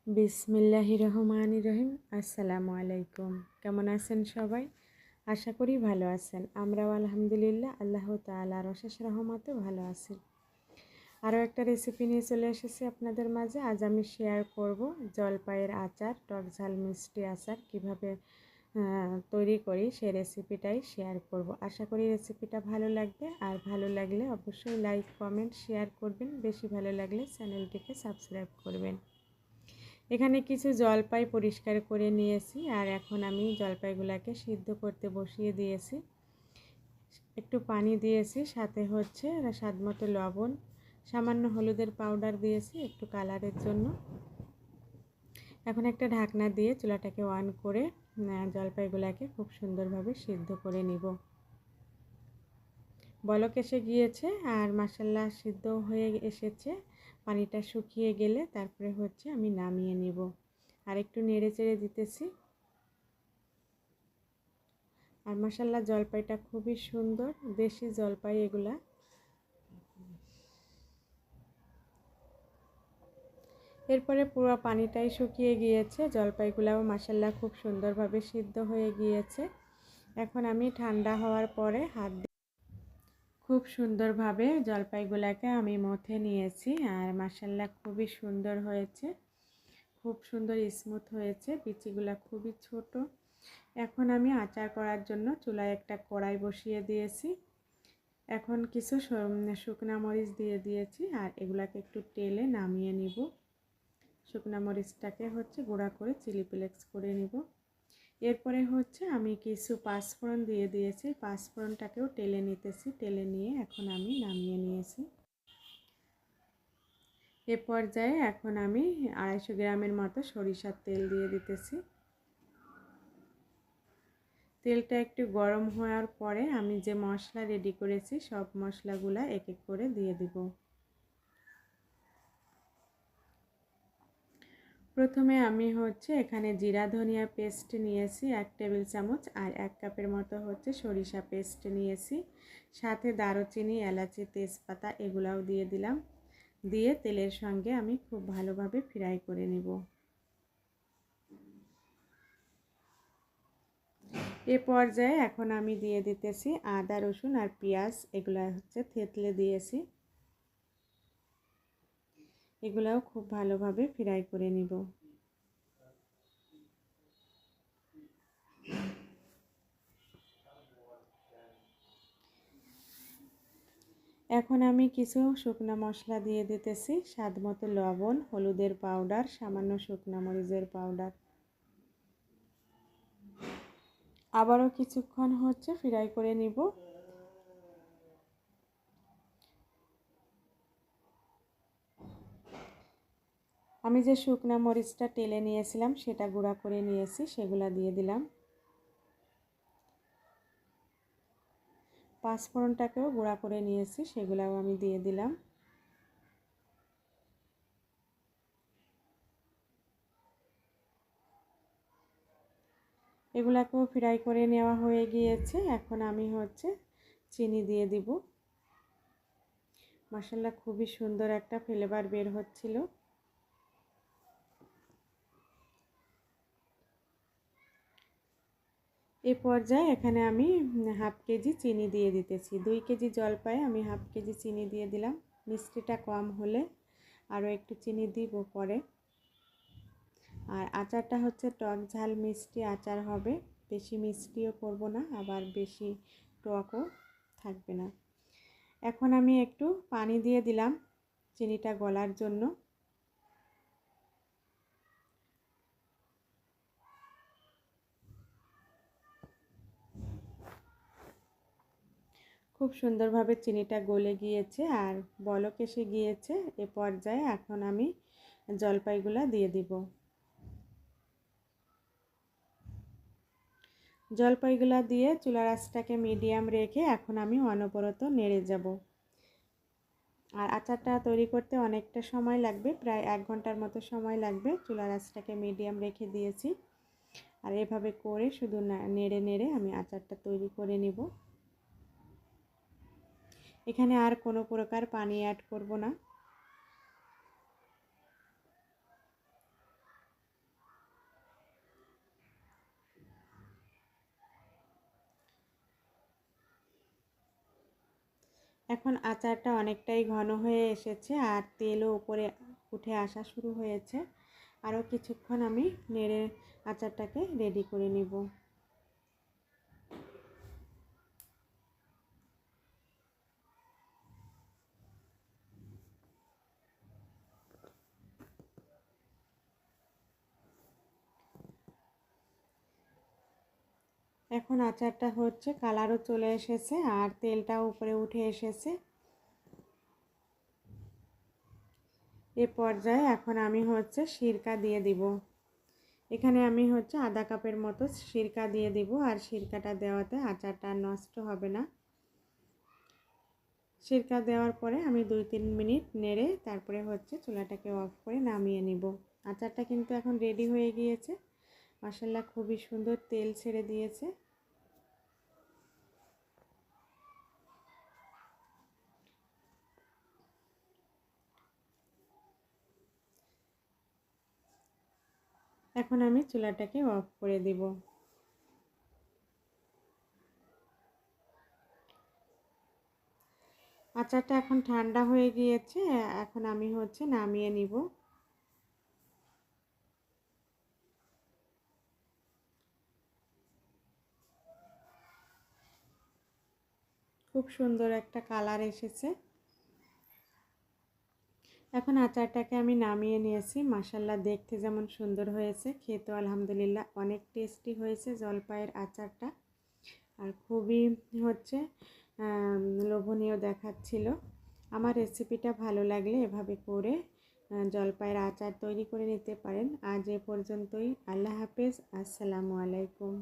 বিসমিল্লাহির রহমানির রহিম। আসসালামু আলাইকুম। কেমন আছেন সবাই? আশা করি ভালো আছেন। আমরাও আলহামদুলিল্লাহ আল্লাহ তাআলার অশেষ রহমতে ভালো আছি। আরও একটা রেসিপি নিয়ে চলে এসেছি আপনাদের মাঝে। আজ আমি শেয়ার করব জলপাইয়ের আচার, টক ঝাল মিষ্টি আচার কিভাবে তৈরি করি সেই রেসিপিটাই শেয়ার করব। আশা করি রেসিপিটা ভালো লাগবে, আর ভালো লাগলে অবশ্যই লাইক কমেন্ট শেয়ার করবেন। বেশি ভালো লাগলে চ্যানেলটিকে সাবস্ক্রাইব করবেন। এখানে কিছু জলপাই পরিষ্কার করে নিয়েছি, আর এখন আমি জলপাইগুলোকে সিদ্ধ করতে বসিয়ে দিয়েছি। একটু পানি দিয়েছি, সাথে হচ্ছে স্বাদমতো লবণ, সামান্য হলুদের পাউডার দিয়েছি একটু কালারের জন্য। এখন একটা ঢাকনা দিয়ে চুলাটাকে অন করে জলপাইগুলোকে খুব সুন্দরভাবে সিদ্ধ করে নিব। বলক এসে গিয়েছে আর মাশাআল্লাহ সিদ্ধ হয়ে এসেছে। পানিটা শুকিয়ে গেলে তারপরে হচ্ছে আমি নামিয়ে নিব। আর একটু নেড়ে চেড়ে দিতেছি। আর মাশাআল্লাহ জলপাইটা খুবই সুন্দর, দেশি জলপাই এগুলা। এরপরে পুরো পানিটাই শুকিয়ে গিয়েছে, জলপাইগুলাও মাশাআল্লাহ খুব সুন্দরভাবে সিদ্ধ হয়ে গিয়েছে। এখন আমি ঠান্ডা হওয়ার পরে হাত দিয়ে খুব সুন্দরভাবে জলপাইগুলাকে আমি মথে নিয়েছি। আর মাশাআল্লাহ খুবই সুন্দর হয়েছে, খুব সুন্দর স্মুথ হয়েছে, বিচিগুলা খুবই ছোট। এখন আমি আচার করার জন্য চুলায় একটা কড়াই বসিয়ে দিয়েছি। এখন কিছু শুকনা মরিচ দিয়ে দিয়েছি, আর এগুলাকে একটু তেলে নামিয়ে নিব। শুকনা মরিচটাকে হচ্ছে গুঁড়া করে চিলি ফ্লেক্স করে নিব। এরপরে হচ্ছে আমি কিছু পাঁচফোড়ন দিয়ে দিয়েছি, পাঁচফোড়নটাকেও তেলে নিতেছি। তেলে নিয়ে এখন আমি নামিয়ে নিয়েছি। এ পর্যায়ে এখন আমি 250 গ্রামের মতো সরিষার তেল দিয়ে দিতেছি। তেলটা একটু গরম হওয়ার পরে আমি যে মশলা রেডি করেছি সব মশলাগুলা এক এক করে দিয়ে দিব। প্রথমে আমি হচ্ছে এখানে জিরা ধনিয়া পেস্ট নিয়েছি 1 টেবিল চামচ, আর 1 কাপের মতো হচ্ছে সরিষা পেস্ট নিয়েছি। সাথে দারুচিনি, এলাচি, তেজপাতা এগুলাও দিয়ে দিলাম। দিয়ে তেলের সঙ্গে আমি খুব ভালোভাবে ফ্রাই করে নেব। এ পর্যায়ে এখন আমি দিয়ে দিতেছি আদা, রসুন আর পেঁয়াজ, এগুলা হচ্ছে থেতলে দিয়েছি। এগুলাও খুব ভালোভাবে ফ্রাই করে নিব। এখন আমি কিছু শুকনো মশলা দিয়ে দিতেছি, স্বাদমতো লবণ, হলুদের পাউডার, সামান্য শুকনো মরিচের পাউডার। আবারও কিছুক্ষণ হচ্ছে ফ্রাই করে নিব। আমি যে শুকনো মরিচটা টেলে নিয়েছিলাম সেটা গুঁড়া করে নিয়েছি, সেগুলা দিয়ে দিলাম। পাঁচফোড়নটাকেও গুঁড়া করে নিয়েছি, সেগুলাও আমি দিয়ে দিলাম। এগুলাকেও ফ্রাই করে নেওয়া হয়ে গিয়েছে। এখন আমি হচ্ছে চিনি দিয়ে দিব। মাশাআল্লাহ খুবই সুন্দর একটা ফ্লেভার বের হচ্ছিল। এই পর্যায়ে এখানে আমি হাফ কেজি চিনি দিয়ে দিতেছি। 2 কেজি জলপাই আমি হাফ কেজি চিনি দিয়ে দিলাম। মিষ্টিটা কম হলে আরও একটু চিনি দিব পরে। আর আচারটা হচ্ছে টক ঝাল মিষ্টি আচার হবে, বেশি মিষ্টিও করব না, আবার বেশি টকও থাকবে না। এখন আমি একটু পানি দিয়ে দিলাম চিনিটা গলার জন্য। খুব সুন্দরভাবে চিনিটা গলে গিয়েছে আর বলক এসে গিয়েছে। এ পর্যায়ে এখন আমি জলপাইগুলা দিয়ে দিব। জলপাইগুলা দিয়ে চুলার আঁচটাকে মিডিয়াম রেখে এখন আমি অনবরত নেড়ে যাব। আর আচারটা তৈরি করতে অনেকটা সময় লাগবে, প্রায় 1 ঘন্টার মতো সময় লাগবে। চুলার আঁচটাকে মিডিয়াম রেখে দিয়েছি, আর এভাবে করে শুধু নেড়ে নেড়ে আমি আচারটা তৈরি করে নিব। এখানে আর কোনো প্রকার পানি অ্যাড করব না। এখন আচারটা অনেকটাই ঘন হয়ে এসেছে আর তেলও উপরে উঠে আসা শুরু হয়েছে। আরও কিছুক্ষণ আমি নেড়ে আচারটাকে রেডি করে নিব। এখন আচারটা হচ্ছে কালারও চলে এসেছে আর তেলটাও উপরে উঠে এসেছে। এ পর্যায়ে এখন আমি হচ্ছে সিরকা দিয়ে দিব। এখানে আমি হচ্ছে আধা কাপের মতো সিরকা দিয়ে দিব আর সিরকাটা দেওয়াতে আচারটা নষ্ট হবে না। সিরকা দেওয়ার পরে আমি 2-3 মিনিট নেড়ে তারপরে হচ্ছে চুলাটাকে অফ করে নামিয়ে নিব। আচারটা কিন্তু এখন রেডি হয়ে গিয়েছে। মাশাআল্লাহ খুবই সুন্দর তেল ছেড়ে দিয়েছে। এখন আমি চুলাটাকে অফ করে দেব। আচারটা এখন ঠান্ডা হয়ে গিয়েছে। এখন আমি হচ্ছে নামিয়ে নিব। খুব সুন্দর একটা কালার এসেছে। এখন আচারটাকে আমি নামিয়ে নিয়েছি। মাশাআল্লাহ দেখতে যেমন সুন্দর হয়েছে, খেতেও আলহামদুলিল্লাহ অনেক টেস্টি হয়েছে জলপাইয়ের আচারটা। আর খুবই হচ্ছে লোভনীয় দেখাচ্ছিল। আমার রেসিপিটা ভালো লাগলে এভাবে করে জলপাইয়ের আচার তৈরি করে নিতে পারেন। আজ এ পর্যন্তই। আল্লাহ হাফেজ। আসসালামু আলাইকুম।